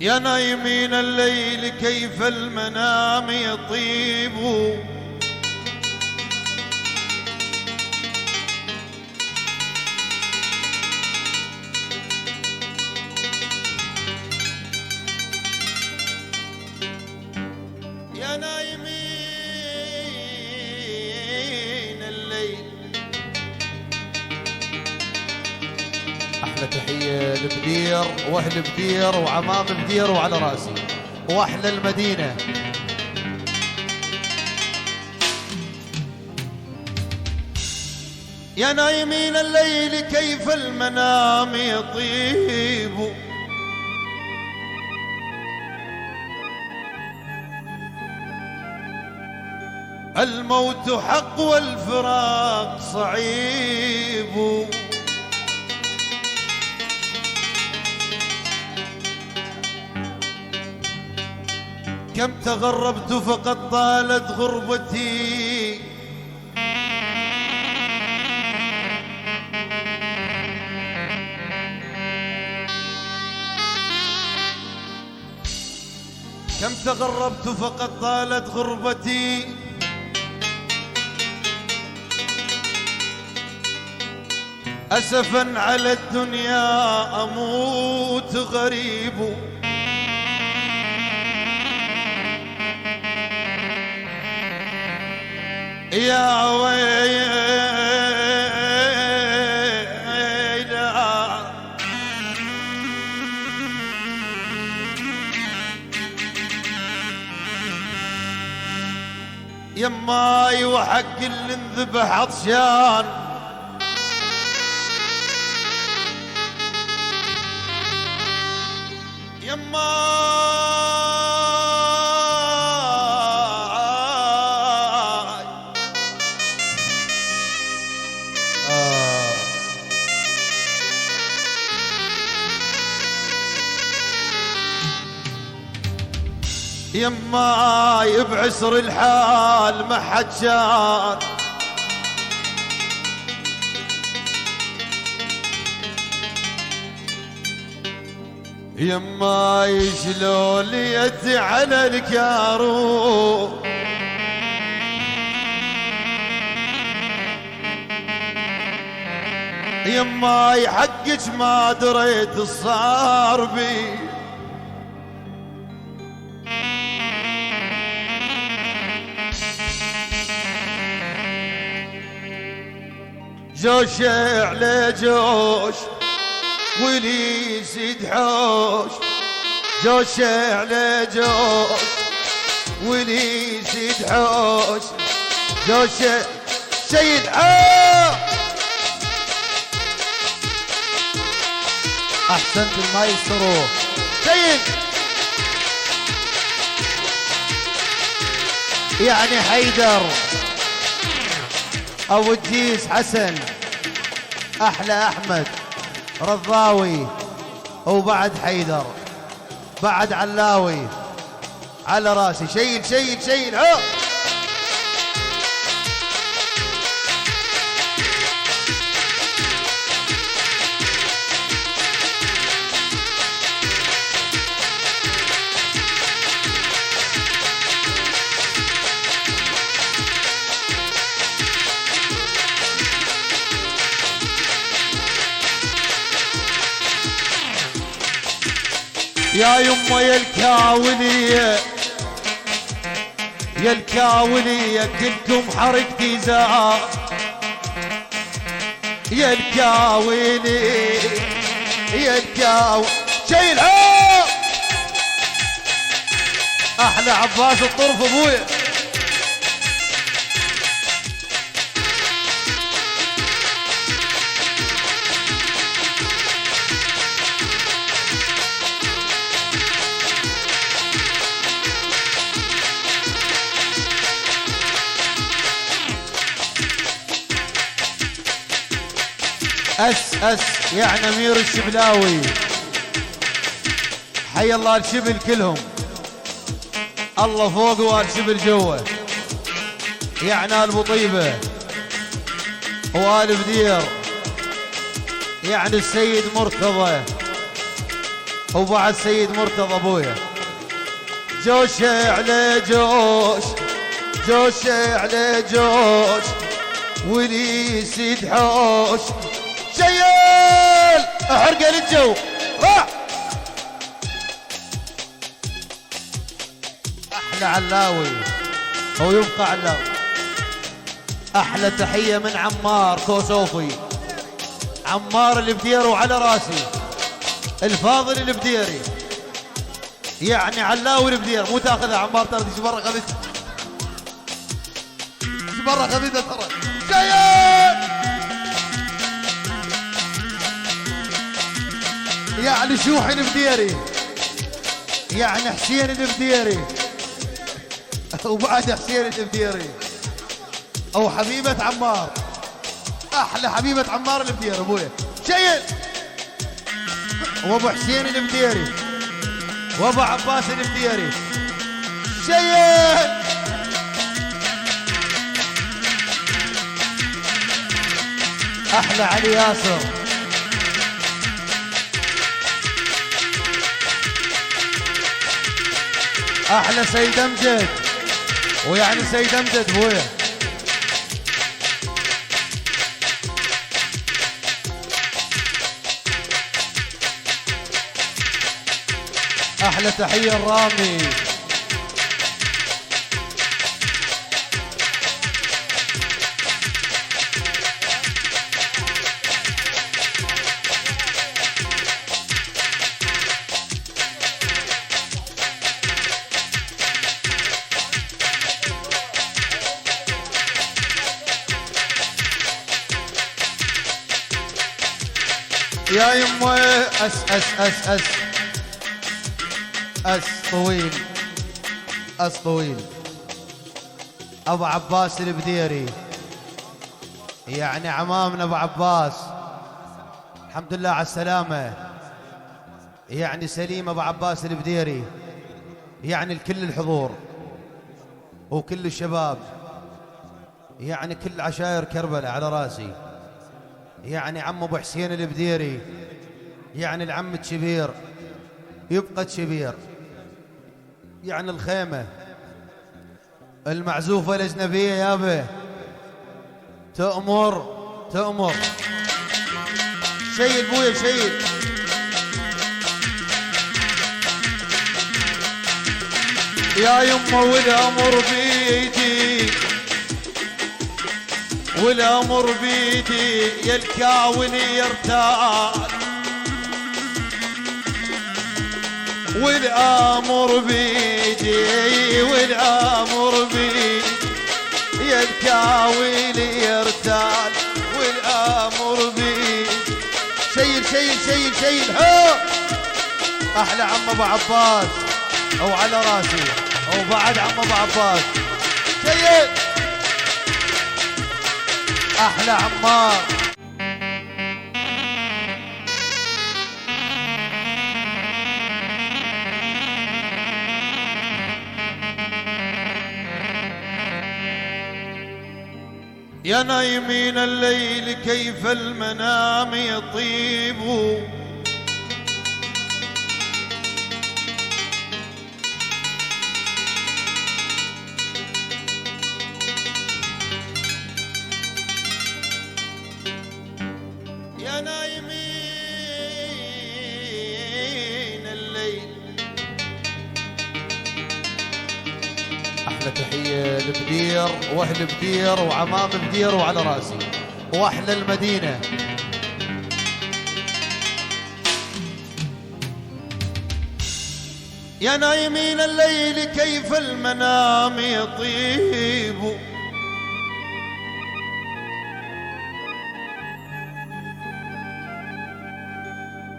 يا نايمين الليل كيف المنام يطيب، يا نايمين الليل. احلى تحيه لبدير واهل بدير وعمام بدير وعلى راسي واحلى المدينه. يا نايمين الليل كيف المنام يطيب، الموت حق والفراق صعيب، كم تغربت فقد طالت غربتي، كم تغربت فقد طالت غربتي، أسفا على الدنيا أموت غريب، يا ويلا يماي وحق اللي انذبح عطشان، يماي بعسر الحال ما حد شان، يماي شلون يدي على الكارو، يماي حقك ما دريت الصار بي، جوش على جوش ولي يزيد حوش، جوش على جوش ولي يزيد حوش، جوش سيد احسنت المايسترو سيد يعني حيدر ابو الجيس حسن، احلى احمد رضاوي، وبعد حيدر بعد علاوي على راسي. شيل شيل شيل هو. يا يمه يا الكاولية يا الكاولية كلكم حركتي زار، يا الكاولي يا الكاولي شيل احلى عباس الطرف ابويا. اس يعني امير الشبلاوي، حي الله الشبل كلهم، الله فوق والشبل جوا، يعني ابو طيبه وآل بدير، يعني السيد مرتضى وبعد سيد مرتضى ابويا. جوش على جوش، جوش على جوش، ولي يسيد حوش. شيل احرق للجو راح. احلى علاوي هو يبقى علاوي. احلى تحيه من عمار كوسوفي، عمار البدير وعلى راسي، الفاضل البديري، يعني علاوي البدير. مو تاخذها عمار ترى، ايش برا خذتها، ايش برا خذتها ترى. جايين يعني شوحي البديري، يعني حسين البديري، وبعد حسين البديري او حبيبة عمار، احلى حبيبة عمار البدير ابويا. شيل وابو حسين البديري وابو عباس البديري. شيل احلى علي ياسر، احلى سيد امجد، ويعني سيد امجد ابويا. احلى تحيه الرامي. يا يمه اس اس اس اس اس طويل، اس طويل. ابو عباس البديري، يعني عمامنا ابو عباس، الحمد لله على السلامه. يعني سليم ابو عباس البديري، يعني الكل الحضور وكل الشباب، يعني كل عشائر كربلاء على راسي. يعني عم ابو حسين البديري، يعني العم الشبير يبقى الشبير، يعني الخيمة المعزوفة الأجنبية يابا تأمر تأمر. شيل بويا شيل. يا يمه والأمر بيدي، والأمر بيدي، يا الكاون يرتال، والامر بيدي، والامر بيدي، يا الكاويل يرتال، والامر بيدي. شيل شيل شيل شيل. هو احلى عم ابو عباس او على راسي، او بعد عم ابو عباس. شيل احلى عمار. يا نايمين الليل كيف المنام يطيب، يا نايمين الليل. احلى تحيه لبدير واهل بدير وعمام بدير وعلى راسي، واحلى المدينه. يا نايمين الليل كيف المنام يطيب،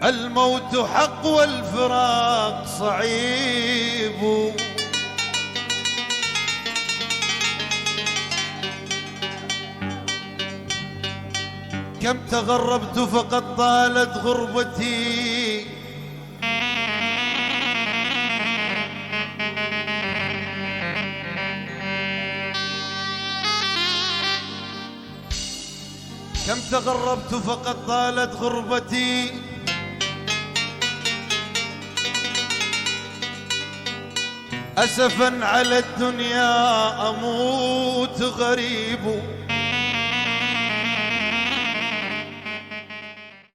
الموت حق والفراق صعيب، كم تغربت فقد طالت غربتي، كم تغربت فقد طالت غربتي، أسفا على الدنيا أموت غريب